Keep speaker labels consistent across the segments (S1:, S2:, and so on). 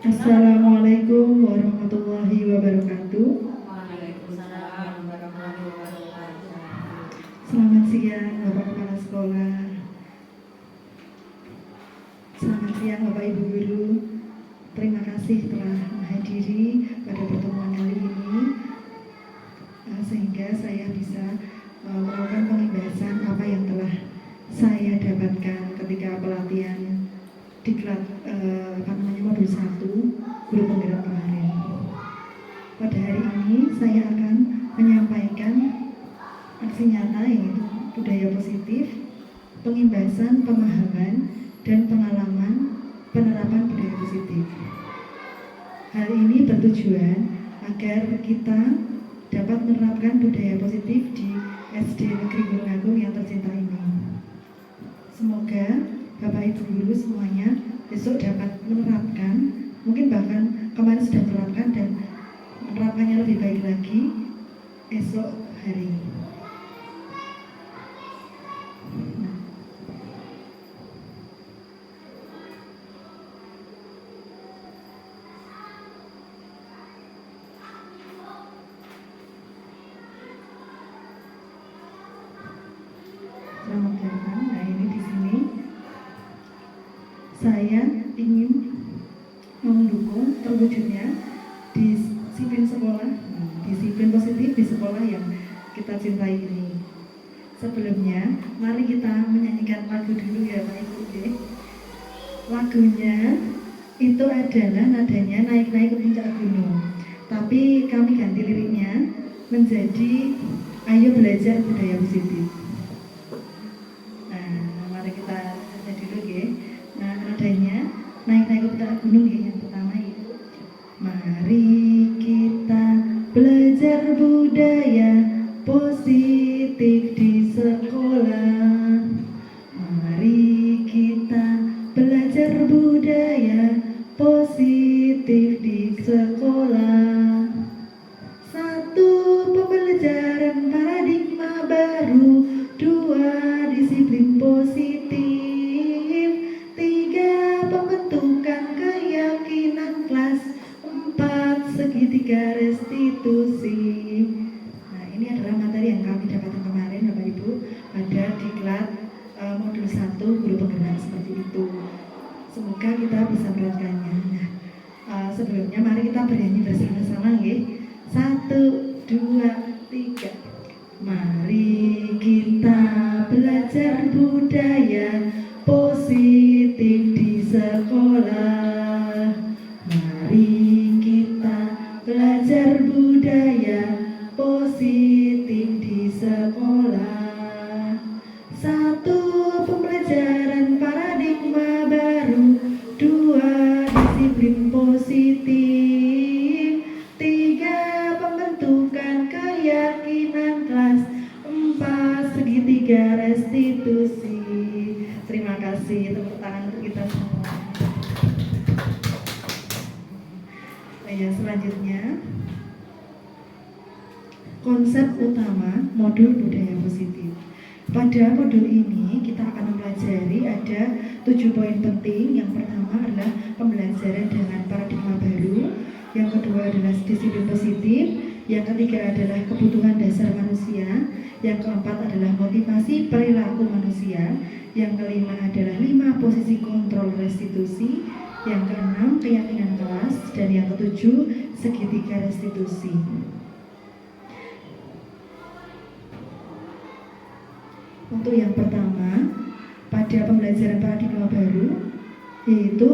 S1: Assalamualaikum warahmatullahi wabarakatuh.
S2: Waalaikumsalam warahmatullahi wabarakatuh.
S1: Selamat siang Bapak Kepala Sekolah. Selamat siang Bapak Ibu Guru. Terima kasih telah menghadiri pada pertemuan kali ini, sehingga saya bisa melakukan pembahasan apa yang telah saya dapatkan ketika pelatihan diklat modul 1 guru penggerak kemarin. Pada hari ini saya akan menyampaikan aksi nyata, yaitu budaya positif, pengimbasan pemahaman dan pengalaman penerapan budaya positif. Hal ini bertujuan agar kita dapat menerapkan budaya positif di SD Negeri Gunung Agung yang tercinta ini. Semoga Bapak Ibu Guru semuanya besok dapat menerapkan, mungkin bahkan kemarin sudah menerapkan dan menerapkannya lebih baik lagi esok hari. Selamat datang. Nah, ini di sini saya ingin mendukung terwujudnya disiplin sekolah, disiplin positif di sekolah yang kita cintai ini. Sebelumnya, mari kita menyanyikan lagu dulu ya Pak Ibu. Lagunya itu adalah nadanya naik-naik ke puncak gunung, tapi kami ganti liriknya menjadi ayo belajar budaya positif. Mari kita baca dulu ya. Nadanya naik-naik ke puncak gunung ya, yang pertama itu mari kita belajar budaya positif di sekolah. Mari kita belajar budaya positif di sekolah. Satu, pembelajaran paradigma baru. Dua, disiplin positif. Tiga, pembentukan keyakinan kelas. Empat, segitiga restitusi. Nah, ini adalah materi yang kami dapatkan kemarin Bapak Ibu pada diklat modul 1 guru penggerak seperti itu. Semoga kita bisa melakukannya. Nah, sebelumnya mari kita bernyanyi bersama-sama ya. 1, 2, 3. Mari kita belajar budaya positif di sekolah. Mari kita belajar budaya positif di sekolah. Satu, pembelajaran paradigma baru. Dua, disiplin positif. Tiga, pembentukan keyakinan kelas. Empat, segitiga restitusi. Terima kasih, tepuk tangan untuk kita semua. Selanjutnya, konsep utama modul budaya positif. Pada modul ini kita akan mempelajari ada 7 poin penting. Yang pertama adalah pembelajaran dengan paradigma baru. Yang kedua adalah disiplin positif. Yang ketiga adalah kebutuhan dasar manusia. Yang keempat adalah motivasi perilaku manusia. Yang kelima adalah 5 posisi kontrol restitusi. Yang keenam keyakinan kelas. Dan yang ketujuh segitiga restitusi. Untuk yang pertama, pada pembelajaran paradigma baru, yaitu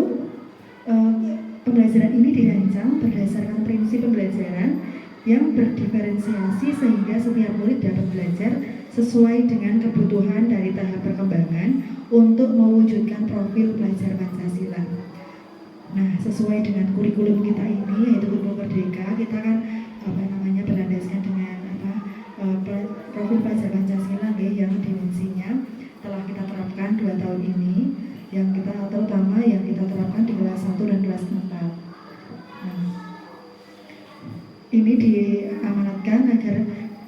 S1: pembelajaran ini dirancang berdasarkan prinsip pembelajaran yang berdiferensiasi sehingga setiap murid dapat belajar sesuai dengan kebutuhan dari tahap perkembangan untuk mewujudkan profil pelajar Pancasila. Nah, sesuai dengan kurikulum kita ini, yaitu kurikulum Merdeka, kita kan berlandaskan dengan profil pelajar Pancasila yang dimensinya telah kita terapkan 2 tahun ini, yang kita terutama yang kita terapkan di kelas 1 dan kelas 4. Nah, ini diamanatkan agar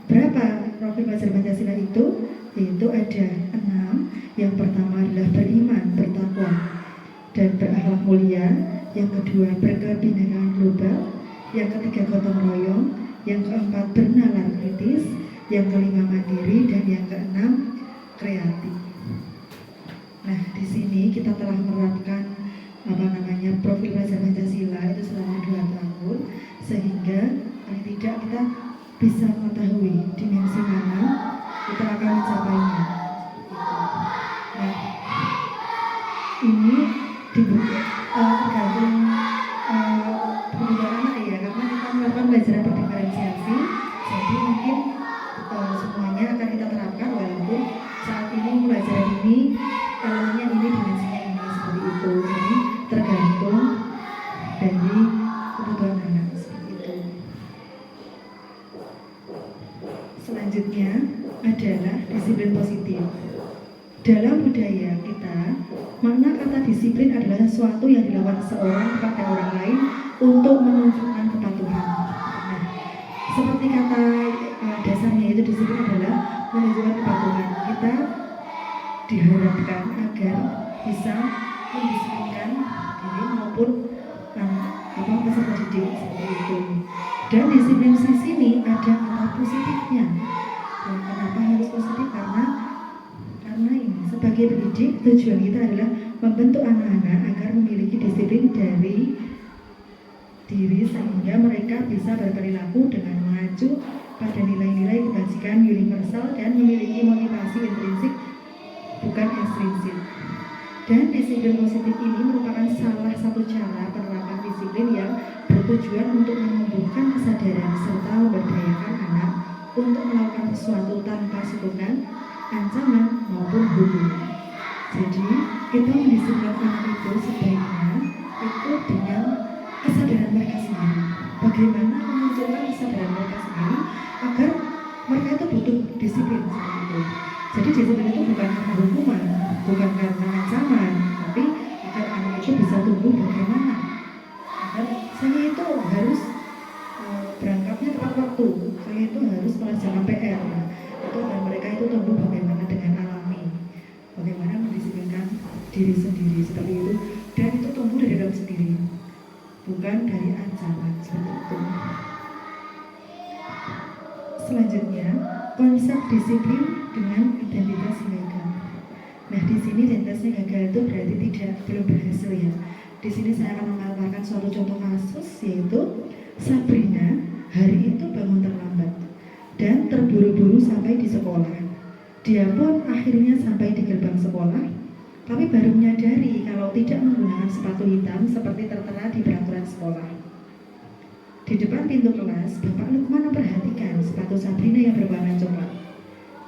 S1: berapa profil pelajar Pancasila itu? Yaitu ada 6. Yang pertama adalah beriman, bertakwa, dan berakhlak mulia, yang kedua berkebinekaan global, yang ketiga gotong royong, yang keempat bernalar kritis, yang kelima mandiri, dan yang keenam kreatif. Nah, di sini kita telah menerapkan profil pelajar Pancasila itu selama 2 tahun, sehingga paling tidak kita bisa mengetahui dimensi mana kita akan mencapainya. Nah, ini tergantung kebutuhan anak ya, karena kita melakukan pelajaran berdiferensiasi, jadi mungkin semuanya akan kita terapkan, walaupun saat ini pelajaran ini elemennya ini, dimensinya ini, seperti itu. Jadi tergantung dari kebutuhan anak, seperti itu. Selanjutnya adalah disiplin positif. Dalam budaya kita, makna kata disiplin adalah sesuatu yang dilakukan seorang kepada orang lain untuk menunjukkan kepatuhan. Nah, seperti kata dasarnya itu, disiplin adalah menunjukkan kepatuhan. Kita diharapkan agar bisa mendisiplinkan diri maupun peserta didik, seperti itu. Dan disiplin di sini ada kata positifnya. Dan kenapa harus positif? Karena ini sebagai pendidik, tujuan kita adalah membentuk anak-anak agar memiliki disiplin dari diri, sehingga mereka bisa berperilaku dengan mengacu pada nilai-nilai kebajikan universal dan memiliki motivasi intrinsik bukan ekstrinsik. Dan disiplin positif ini merupakan salah satu cara penerapan disiplin yang bertujuan untuk menumbuhkan kesadaran serta memberdayakan anak untuk melakukan sesuatu tanpa suntukan, ancaman maupun hukuman. Jadi kita mendisiplinkan anak itu sebaiknya itu dengan kesadaran mereka sendiri. Bagaimana memunculkan kesadaran mereka sendiri agar mereka itu butuh disiplin seperti itu. Jadi disiplin itu bukan karena hukuman, bukan karena ancaman, tapi agar anak itu bisa tumbuh bagaimana agar saya itu harus berangkatnya tepat waktu, saya itu harus melaksanakan PR, itu agar mereka itu tumbuh bagaimana dengan alami, bagaimana mendisiplinkan diri sendiri, seperti itu. Dan itu tumbuh dari dalam sendiri, bukan dari ancaman, seperti itu. Selanjutnya, konsep disiplin dengan identitas gagal. Nah, di sini identitasnya gagal itu berarti belum berhasil ya. Di sini saya akan memaparkan suatu contoh kasus, yaitu Sabrina hari itu bangun terlambat dan terburu-buru sampai di sekolah. Dia pun akhirnya sampai di gerbang sekolah, tapi baru menyadari kalau tidak menggunakan sepatu hitam seperti tertera di peraturan sekolah. Di depan pintu kelas, Bapak Lukman memperhatikan sepatu Sabrina yang berwarna coklat.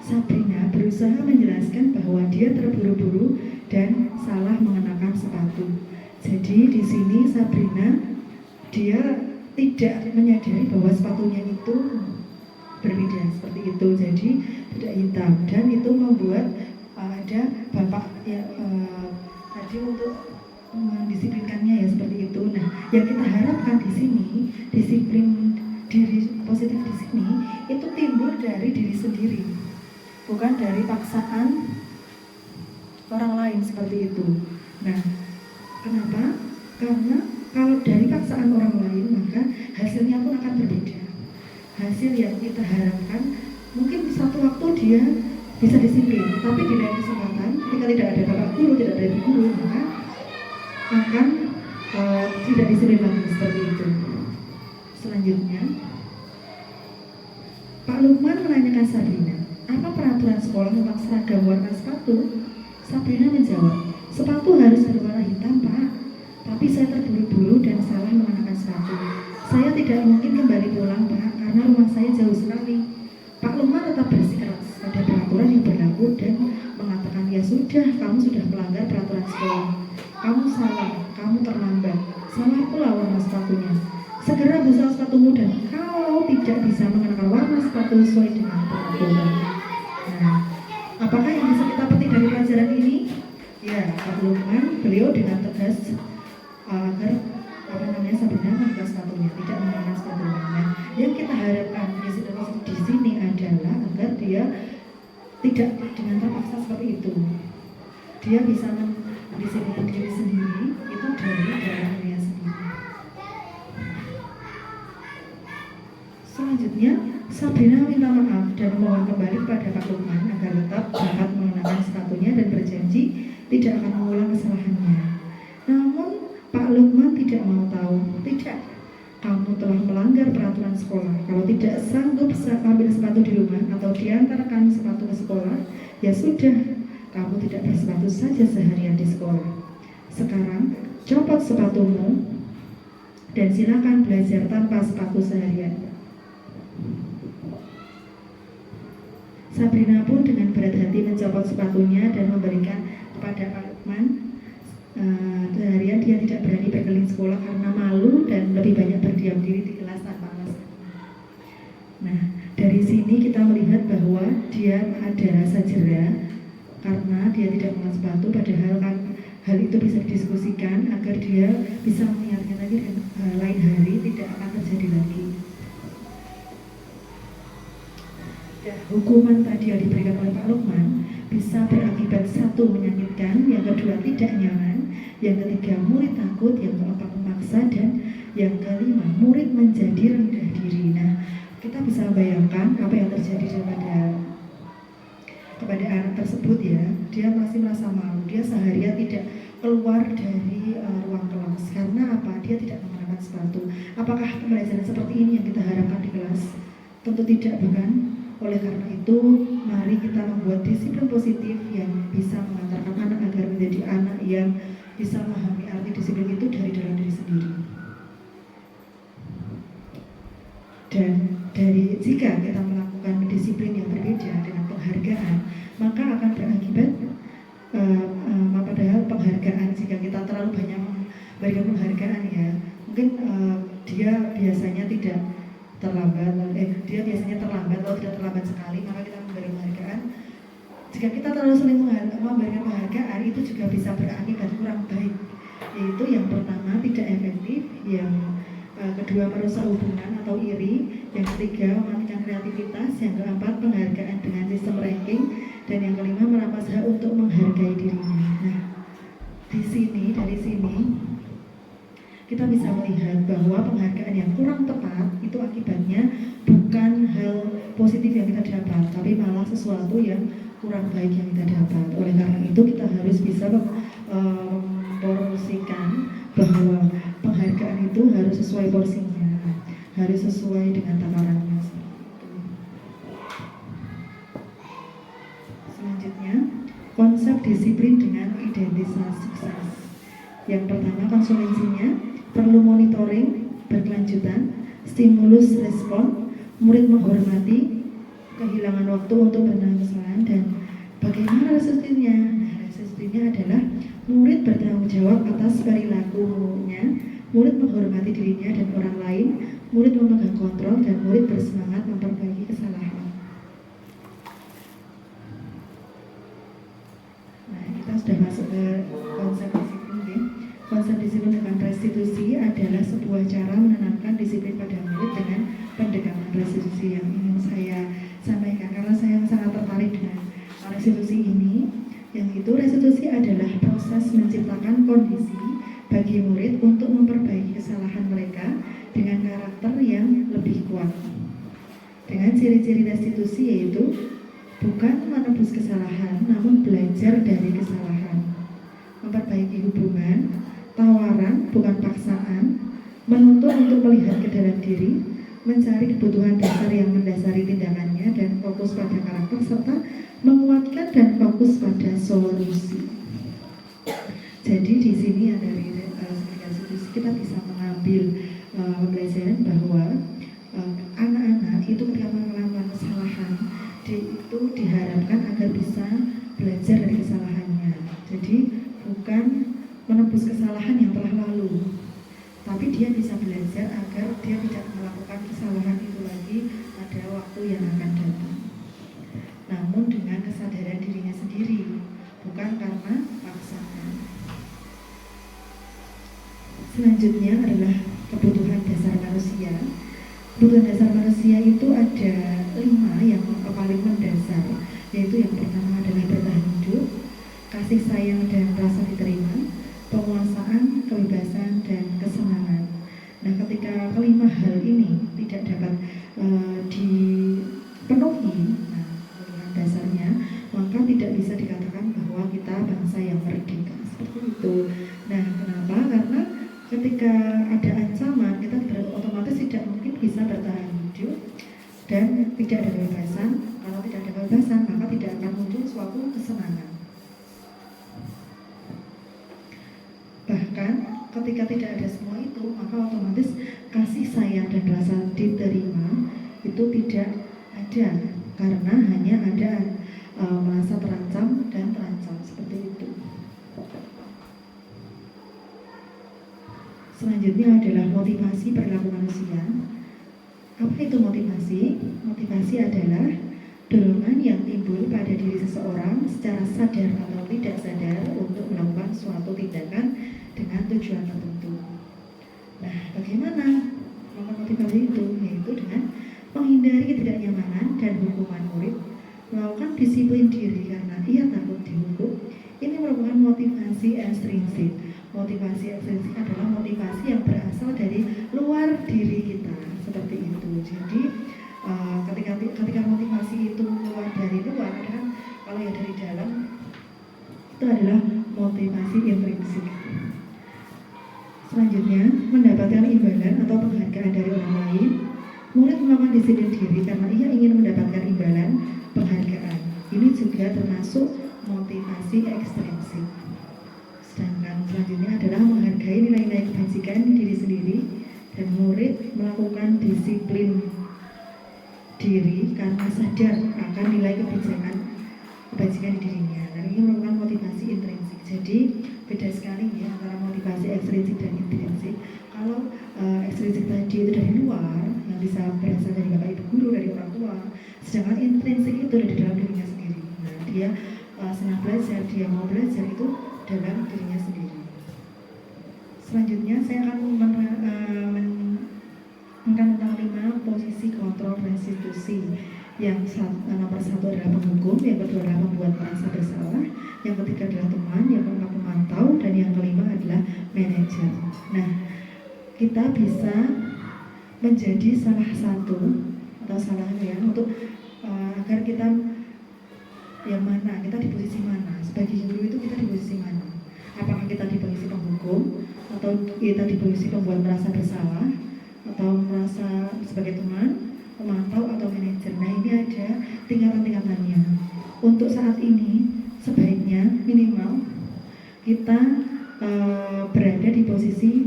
S1: Sabrina berusaha menjelaskan bahwa dia terburu-buru dan salah mengenakan sepatu. Jadi di sini Sabrina dia tidak menyadari bahwa sepatunya itu berbeda, seperti itu. Jadi tidak hitam, dan itu membuat ada bapak ya tadi untuk mendisiplinkannya ya, seperti itu. Nah, yang kita harapkan di sini, disiplin diri positif di sini itu timbul dari diri sendiri, bukan dari paksaan orang lain, seperti itu. Nah, kenapa? Karena kalau dari paksaan orang lain, maka hasilnya pun akan berbeda. Hasil yang kita harapkan mungkin satu waktu dia bisa disiplin, tapi di lain kesempatan ketika tidak ada bapak guru, tidak ada ibu guru, maka akan tidak disiplin lagi, seperti itu. Selanjutnya, Pak Lukman menanyakan Sabrina, apa peraturan sekolah tentang seragam warna sepatu? Sabrina menjawab, sepatu harus berwarna hitam, Pak. Tapi saya terburu-buru dan salah mengenakan sepatu. Saya tidak mungkin kembali pulang, Pak, karena rumah saya jauh sekali. Pak Lukman tetap bersikeras pada peraturan yang berlaku dan mengatakan, ya sudah, kamu sudah melanggar peraturan sekolah. Kamu salah, kamu terlambat. Salah pula warna sepatunya. Segera busa sepatumu, dan kalau tidak bisa mengenakan warna sepatu sesuai dengan peraturan. Nah, apakah yang bisa kita petik dari pelajaran ini? Ya, Pak Lukman, beliau dengan tegas agar Sabrina mengenakan sepatunya, tidak mengenakan sepatunya. Nah, yang kita harapkan di sini adalah agar dia tidak dengan terpaksa seperti itu. Dia bisa pendisiplinan diri sendiri itu dari dalam dirinya sendiri. Selanjutnya, Sabrina minta maaf dan mohon kembali kepada Pak Lukman agar tetap dapat mengenakan sepatunya dan berjanji tidak akan mengulang kesalahannya. Namun Pak Lukman tidak mau tahu. Tidak, kamu telah melanggar peraturan sekolah. Kalau tidak sanggup ambil sepatu di rumah atau diantarkan sepatu ke sekolah, ya sudah, kamu tidak bersepatu saja seharian di sekolah. Sekarang copot sepatumu dan silakan belajar tanpa sepatu seharian. Sabrina pun dengan berat hati mencopot sepatunya dan memberikan kepada Pak Lukman. Seharian dia tidak berani berkeliling sekolah karena malu dan lebih banyak berdiam diri di kelas tanpa alasan. Nah, dari sini kita melihat bahwa dia ada rasa jera karena dia tidak mengenakan sepatu, padahal kan hal itu bisa didiskusikan agar dia bisa mengingatkan lagi dan lain hari tidak akan terjadi lagi. Dan hukuman tadi yang diberikan oleh Pak Lukman bisa berakibat satu, menyakitkan, yang kedua tidak nyaman, yang ketiga murid takut, yang keempat memaksa, dan yang kelima murid menjadi rendah diri. Nah, kita bisa bayangkan apa yang terjadi kepada anak tersebut ya. Dia masih merasa malu, dia seharian tidak keluar dari ruang kelas. Karena apa? Dia tidak mengenakan sepatu. Apakah pembelajaran seperti ini yang kita harapkan di kelas? Tentu tidak, bukan? Oleh karena itu, mari kita membuat disiplin positif yang bisa mengantarkan anak agar menjadi anak yang bisa memahami arti disiplin itu dari dalam diri sendiri. Dan jika kita melakukan disiplin yang berbeda dengan penghargaan, maka akan berakibat padahal penghargaan, jika kita terlalu banyak memberikan penghargaan ya, mungkin dia biasanya terlambat atau tidak terlambat sekali, maka kita memberi penghargaan. Jika kita terlalu sering memberikan penghargaan, itu juga bisa berakibat kurang baik, yaitu yang pertama tidak efektif, yang kedua merusak hubungan atau iri, yang ketiga mematikan kreativitas, yang keempat penghargaan dengan sistem ranking, dan yang kelima merampas hak untuk menghargai dirinya. Nah, dari sini kita bisa melihat bahwa penghargaan yang kurang tepat itu akibatnya bukan hal positif yang kita dapat, tapi malah sesuatu yang kurang baik yang kita dapat. Oleh karena itu kita harus bisa memporsikan bahwa penghargaan itu harus sesuai porsinya, harus sesuai dengan takarannya. Selanjutnya, konsep disiplin dengan identitas sukses. Yang pertama, konsekuensinya perlu monitoring berkelanjutan, stimulus respon, murid menghormati, kehilangan waktu untuk benar kesalahan, dan bagaimana restitusinya? Nah, restitusinya adalah murid bertanggung jawab atas perilakunya, murid menghormati dirinya dan orang lain, murid memegang kontrol, dan murid bersemangat memperbaiki kesalahan. Nah, kita sudah masuk ke konsep disiplin ya. Konsep disiplin dengan restitusi adalah sebuah cara menanamkan disiplin pada murid dengan pendekatan restitusi yang ingin saya sampaikan, karena saya sangat tertarik dengan restitusi ini. Yang itu, restitusi adalah proses menciptakan kondisi bagi murid untuk memperbaiki kesalahan mereka dengan karakter yang lebih kuat. Dengan ciri-ciri restitusi yaitu bukan menebus kesalahan, namun belajar dari kesalahan, memperbaiki hubungan, tawaran bukan paksaan, menuntut untuk melihat ke dalam diri, mencari kebutuhan dasar yang mendasari tindakannya, dan fokus pada karakter, serta menguatkan dan fokus pada solusi. Jadi di sini yang dari restitusi kita bisa mengambil pembelajaran bahwa anak-anak itu ketika melakukan kesalahan itu diharapkan agar bisa belajar dari kesalahannya. Jadi bukan menebus kesalahan yang telah lalu, tapi dia bisa belajar agar dia tidak melakukan kesalahan itu lagi pada waktu yang akan datang, namun dengan kesadaran dirinya sendiri, bukan karena paksaan. Selanjutnya adalah kebutuhan dasar manusia. Kebutuhan dasar manusia itu ada 5 yang paling mendasar, yaitu yang pertama adalah bertahan hidup, kasih sayang dan rasa diterima, penguasaan, kebebasan, dan kesenangan. Nah, ketika kelima hal ini tidak dapat dipenuhi, nah, kebutuhan dasarnya, maka tidak bisa dikatakan bahwa kita bangsa yang merdeka. Seperti itu. Nah, kenapa? Karena ketika ada ancaman, kita otomatis tidak mungkin bisa bertahan hidup dan tidak ada kebebasan. Kalau tidak ada kebebasan, maka tidak akan muncul suatu kesenangan. Bahkan ketika tidak ada semua itu, maka otomatis kasih sayang dan rasa diterima itu tidak ada, karena hanya ada merasa terancam dan terancam, seperti itu. Selanjutnya adalah motivasi perilaku manusia. Apa itu motivasi? Motivasi adalah dorongan yang timbul pada diri seseorang secara sadar atau tidak sadar untuk melakukan suatu tindakan dengan tujuan tertentu. Nah, bagaimana melakukan motivasi itu? Yaitu dengan menghindari ketidaknyamanan dan hukuman murid, melakukan disiplin diri karena ia takut dihukum. Ini merupakan motivasi ekstrinsik. Motivasi ekstrinsik adalah motivasi yang berasal dari luar diri kita, seperti itu. Jadi ketika motivasi itu keluar dari luar, kan kalau yang dari dalam itu adalah motivasi intrinsik. Selanjutnya, mendapatkan imbalan atau penghargaan dari orang lain. Murid melakukan disiplin diri karena ia ingin mendapatkan imbalan penghargaan. Ini juga termasuk motivasi ekstrinsik. Sedangkan selanjutnya adalah menghargai nilai-nilai kebajikan diri sendiri, dan murid melakukan disiplin diri karena sadar akan nilai kebajikan di dirinya. Dan ini merupakan motivasi intrinsik. Jadi beda sekali ya antara motivasi ekstrinsik dan intrinsik. Kalau ekstrinsik tadi itu dari luar, yang bisa berasal dari bapak ibu guru, dari orang tua. Sedangkan intrinsik itu dari dalam dirinya sendiri. Nah, dia senang belajar, dia mau belajar itu dalam dirinya sendiri. Selanjutnya saya akan tentang 5 posisi kontrol restitusi. Yang nomor 1 adalah penghukum, yang kedua adalah membuat merasa bersalah, yang ketiga adalah teman, yang keempat pemantau, dan yang kelima adalah manajer. Nah, kita bisa menjadi salah satu atau salahnya untuk agar kita yang mana, kita di posisi mana. Sebagai guru itu kita di posisi mana? Apakah kita di posisi penghukum, atau kita di posisi pembuat merasa bersalah, atau merasa sebagai teman, pemantau, atau manajer. Nah, ini ada tingkatan-tingkatannya. Untuk saat ini sebaiknya minimal kita berada di posisi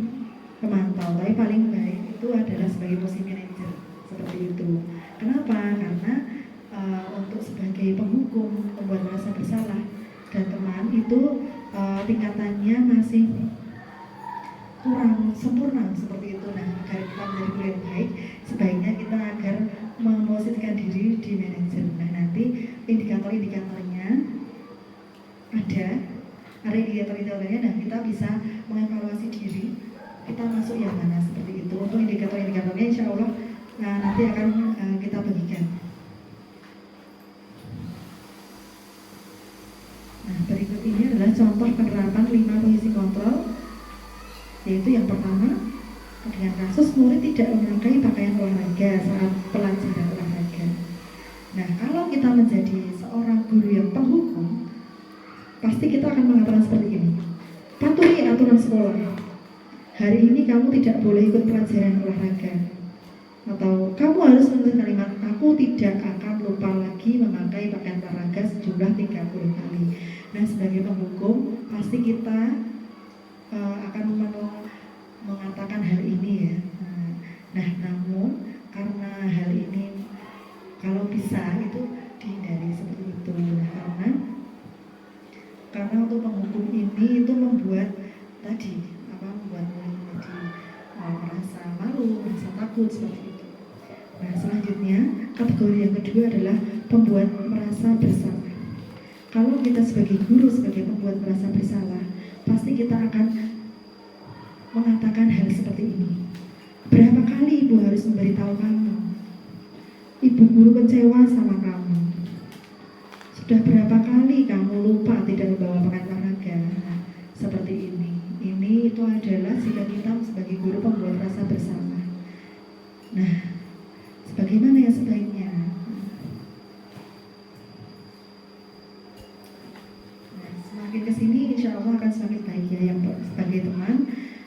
S1: pemantau, tapi paling baik itu adalah sebagai posisi manajer, seperti itu. Kenapa? Karena untuk sebagai penghukum, pembuat merasa bersalah, dan teman itu tingkatannya masih kurang sempurna, seperti itu. Nah, agar kita menjadi guru yang baik, sebaiknya kita agar memposisikan diri di manajer. Nah, nanti indikator-indikatornya ada indikator-indikatornya, dan kita bisa mengevaluasi diri kita masuk yang mana, seperti itu. Untuk indikator-indikatornya insya Allah nanti akan kita bagikan. Nah, berikut ini adalah contoh penerapan 5 posisi kontrol, yaitu yang pertama, dengan kasus murid tidak memakai pakaian olahraga saat pelajaran olahraga. Nah, kalau kita menjadi seorang guru yang penghukum, pasti kita akan mengatakan seperti ini: patuhi aturan sekolah. Hari ini kamu tidak boleh ikut pelajaran olahraga. Atau kamu harus menulis kalimat, aku tidak akan lupa lagi memakai pakaian olahraga sejumlah 30 kali. Nah, sebagai penghukum pasti kita akan mengatakan hal ini ya. Nah, namun karena hal ini kalau bisa itu dihindari seperti itu. Nah, karena untuk penghukum ini itu membuat membuat merasa malu, merasa takut, seperti itu. Nah, selanjutnya kategori yang kedua adalah pembuat merasa bersalah. Kalau kita sebagai guru, sebagai pembuat merasa bersalah, pasti kita akan mengatakan hal seperti ini. Berapa kali ibu harus memberitahu kamu? Ibu guru kecewa sama kamu. Sudah berapa kali kamu lupa tidak membawa pakaian olahraga? Nah, seperti ini. Ini itu adalah sikap kita sebagai guru pembuat rasa bersalah. Nah, sebagaimana yang sebaiknya? Nah, semakin kesini insya Allah akan semakin baik ya. Yang sebagai teman,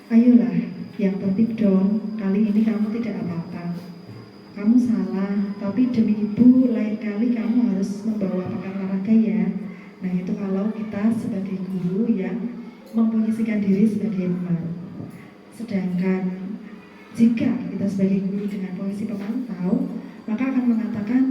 S1: ayolah, yang tertib dong. Kali ini kamu tidak apa-apa. Kamu salah, tapi demi ibu lain kali kamu harus membawa pakaian olahraga ya. Nah, itu kalau kita sebagai guru yang memposisikan diri sebagai benar. Sedangkan jika kita sebagai guru dengan posisi pemantau, maka akan mengatakan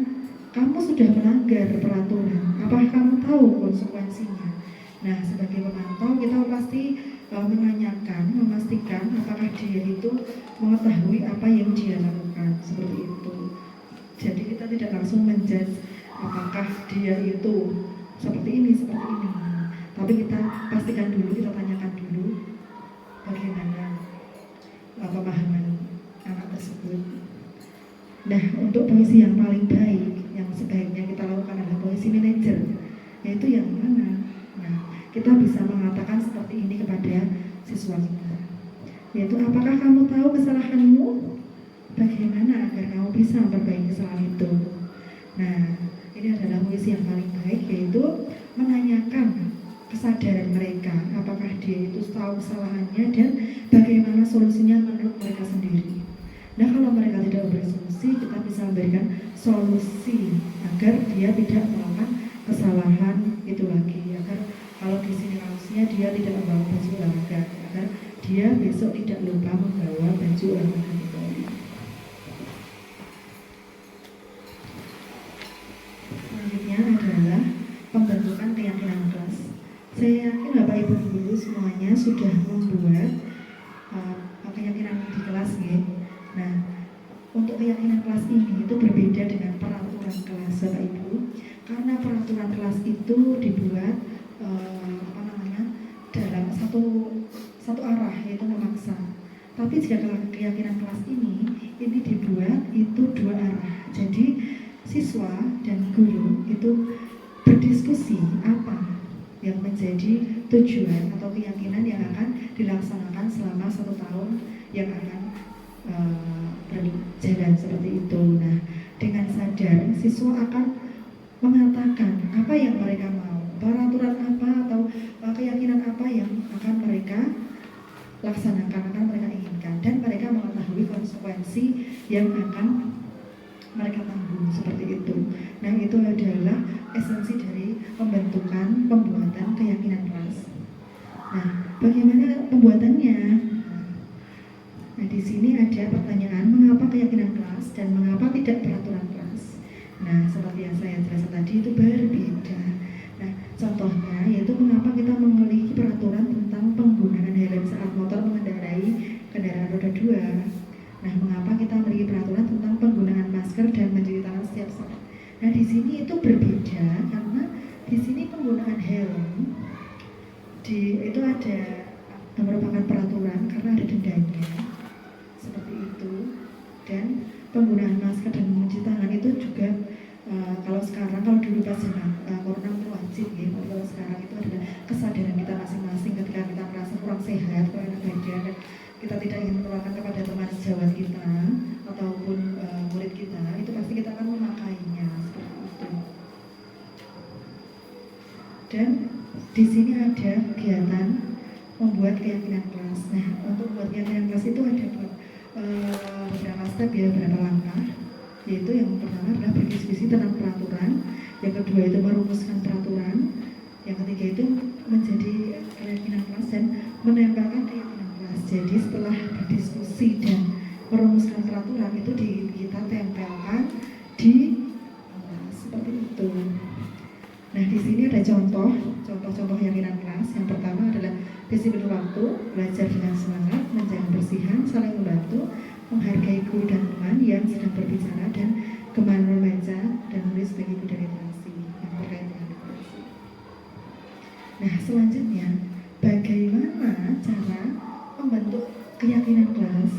S1: kamu sudah melanggar peraturan. Apakah kamu tahu konsekuensinya? Nah, sebagai pemantau kita pasti menanyakan, memastikan apakah dia itu mengetahui apa yang dia lakukan, seperti itu. Jadi kita tidak langsung menjudge apakah dia itu seperti ini, tapi kita pastikan dulu, kita tanyakan dulu bagaimana pemahaman anak tersebut. Nah, untuk posisi yang paling baik, yang sebaiknya kita lakukan adalah posisi manajer, yaitu yang mana? Nah, kita bisa mengatakan seperti ini kepada siswa kita, yaitu apakah kamu tahu kesalahanmu? Bagaimana agar kamu bisa memperbaiki kesalahan itu? Nah, ini adalah posisi yang paling baik, yaitu menanyakan kesadaran mereka, apakah dia itu tahu kesalahannya dan bagaimana solusinya menurut mereka sendiri. Nah, kalau mereka tidak bersolusi, kita bisa memberikan solusi agar dia tidak melakukan kesalahan itu lagi, agar kalau di sini harusnya dia tidak membawa baju olahraga, agar dia besok tidak lupa membawa baju olahraga itu. Selanjutnya adalah pembentukan keyakinan kelas. Saya yakin Bapak Ibu Guru semuanya sudah membuat keyakinan di kelas ya. Nah, untuk keyakinan kelas ini itu berbeda dengan peraturan kelas Bapak Ibu, karena peraturan kelas itu dibuat dalam satu arah, yaitu memaksa. Tapi jika keyakinan kelas ini dibuat itu dua arah. Jadi siswa dan guru itu berdiskusi apa yang menjadi tujuan atau keyakinan yang akan dilaksanakan selama 1 tahun yang akan berjalan seperti itu. Nah, dengan sadar siswa akan mengatakan apa yang mereka mau, peraturan apa atau keyakinan apa yang akan mereka laksanakan, akan mereka inginkan, dan mereka mengetahui konsekuensi yang akan mereka tanggung, seperti itu. Nah, itu adalah esensi dari pembentukan pembuatan keyakinan kelas. Nah, bagaimana pembuatannya? Nah, di sini ada pertanyaan, mengapa keyakinan kelas dan mengapa tidak peraturan kelas? Nah, seperti yang saya jelaskan tadi itu berbeda. Nah, contohnya yaitu mengapa kita memiliki peraturan tentang penggunaan helm saat motor mengendarai kendaraan roda 2. Nah, mengapa kita memiliki peraturan tentang penggunaan masker dan mencuci tangan setiap saat? Nah, di sini itu berbeda karena di sini penggunaan helm itu ada merupakan peraturan karena ada dendanya, seperti itu. Dan penggunaan masker dan mencuci tangan itu juga kalau dulu pas zaman corona itu wajib ya, kalau sekarang itu adalah kesadaran kita masing-masing ketika kita merasa kurang sehat, kurang enak badan, dan kita tidak ingin menularkan kepada teman sejawat kita ataupun murid kita, itu pasti kita akan memakainya seperti itu. Dan di sini ada kegiatan membuat keyakinan kelas. Nah, untuk membuat keyakinan kelas itu ada beberapa step ya, beberapa langkah. Yaitu yang pertama adalah berdiskusi tentang peraturan, yang kedua itu merumuskan peraturan, yang ketiga itu menjadi keyakinan kelas dan menempelkan keyakinan kelas. Jadi setelah berdiskusi dan merumuskan peraturan itu kita tempelkan di kelas, seperti itu. Nah, di sini ada contoh keyakinan kelas. Yang pertama adalah disiplin waktu, belajar dengan semangat, menjaga kebersihan, saling membantu, menghargai guru dan teman yang sedang berbicara, dan gemar membaca dan menulis sebagai budaya literasi yang terkait dengan literasi. Nah, selanjutnya bagaimana cara membentuk keyakinan kelas?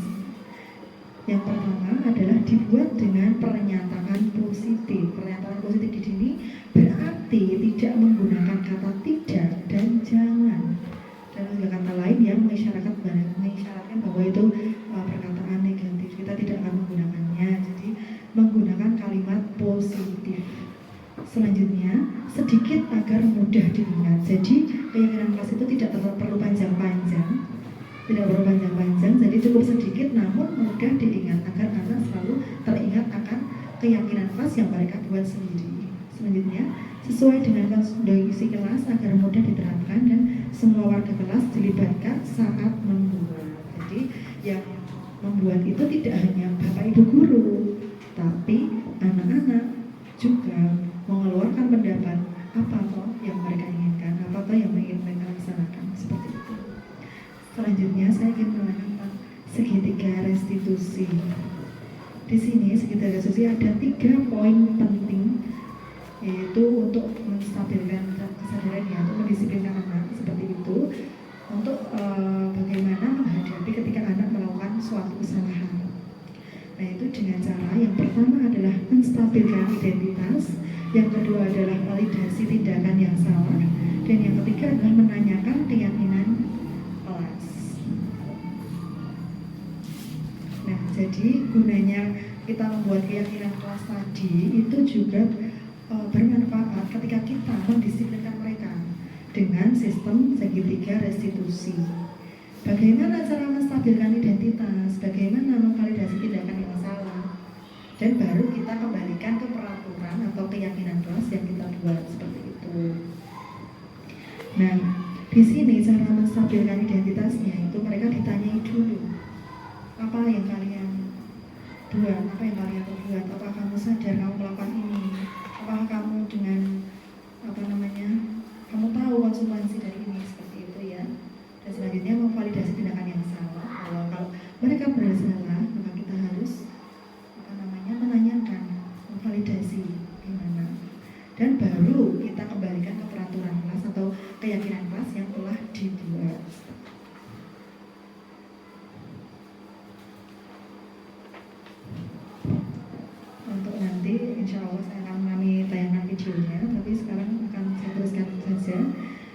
S1: Yang pertama adalah dibuat dengan pernyataan positif. Pernyataan positif di sini berarti berarti tidak menggunakan kata tidak dan jangan. Dan juga kata lain yang mengisyaratkan bahwa itu perkataan negatif. Kita tidak akan menggunakannya. Jadi menggunakan kalimat positif. Selanjutnya, sedikit agar mudah diingat. Jadi keyakinan kelas itu tidak perlu panjang-panjang. Tidak perlu panjang-panjang, jadi cukup sedikit namun mudah diingat agar anak selalu teringat akan keyakinan kelas yang mereka buat sendiri. Selanjutnya, sesuai dengan kondisi kelas agar mudah diterapkan dan semua warga kelas dilibatkan saat membuat. Jadi yang membuat itu tidak hanya Bapak Ibu guru, tapi anak-anak juga mengeluarkan pendapat apa toh yang mereka inginkan, apa toh yang ingin mereka laksanakan, seperti itu. Selanjutnya saya ingin menekankan segitiga restitusi. Di sini segitiga restitusi ada 3 poin penting, yaitu untuk menstabilkan kesadaran ya, untuk mendisiplinkan anak seperti itu, untuk bagaimana menghadapi ketika anak melakukan suatu kesalahan. Nah itu dengan cara yang pertama adalah menstabilkan identitas, yang kedua adalah validasi tindakan yang salah, dan yang ketiga adalah menanyakan keyakinan kelas. Nah jadi gunanya kita membuat keyakinan kelas tadi itu juga bermanfaat ketika kita mendisiplinkan mereka dengan sistem segitiga restitusi. Bagaimana cara menstabilkan identitas, bagaimana memvalidasi tindakan yang salah, dan baru kita kembalikan ke peraturan atau keyakinan kelas yang kita buat seperti itu. Nah, di sini cara menstabilkan identitasnya itu mereka ditanyai dulu, apa yang kalian buat, apa yang kalian perbuat, apakah kamu sadar kamu melakukan ini, apakah kamu dengan kamu tahu konsekuensi dari ini, seperti itu ya. Dan selanjutnya memvalidasi tindakan yang salah. Kalau mereka bersalah, maka kita harus menanyakan, memvalidasi gimana. Dan baru kita kembalikan ke peraturan kelas atau keyakinan kelas yang telah dibuat. Untuk nanti insya Allah saya akan mengalami tayangan videonya, tapi sekarang akan saya teruskan saja.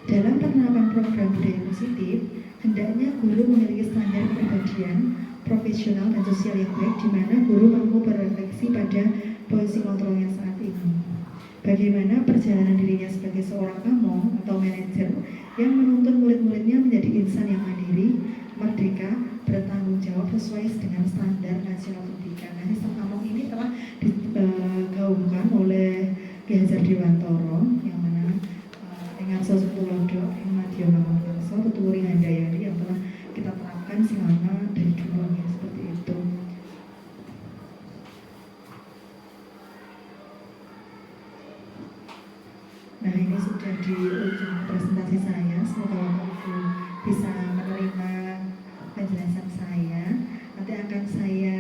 S1: Dalam penerapan program budaya positif, hendaknya guru memiliki standar kepribadian, profesional dan sosial yang baik, di mana guru mampu berefleksi pada posisi kontrolnya saat ini. Bagaimana perjalanan dirinya sebagai seorang among atau manajer yang menuntun murid-muridnya menjadi insan yang mandiri, merdeka, bertanggung jawab sesuai dengan standar nasional pendidikan. Nah, sistem among ini telah digaungkan oleh Ki Hajar Dewantara, yang mana dengan sosok Tulodo Madya Mangunkusumo Tuturi Handayani yang telah kita terapkan selama dari dulu, seperti itu. Nah ini sudah di ujung presentasi saya. Semoga Bapak Ibu bisa menerima penjelasan saya. Nanti akan saya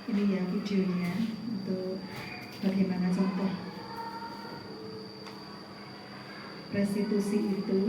S1: ini ya videonya untuk bagaimana contoh restitusi itu.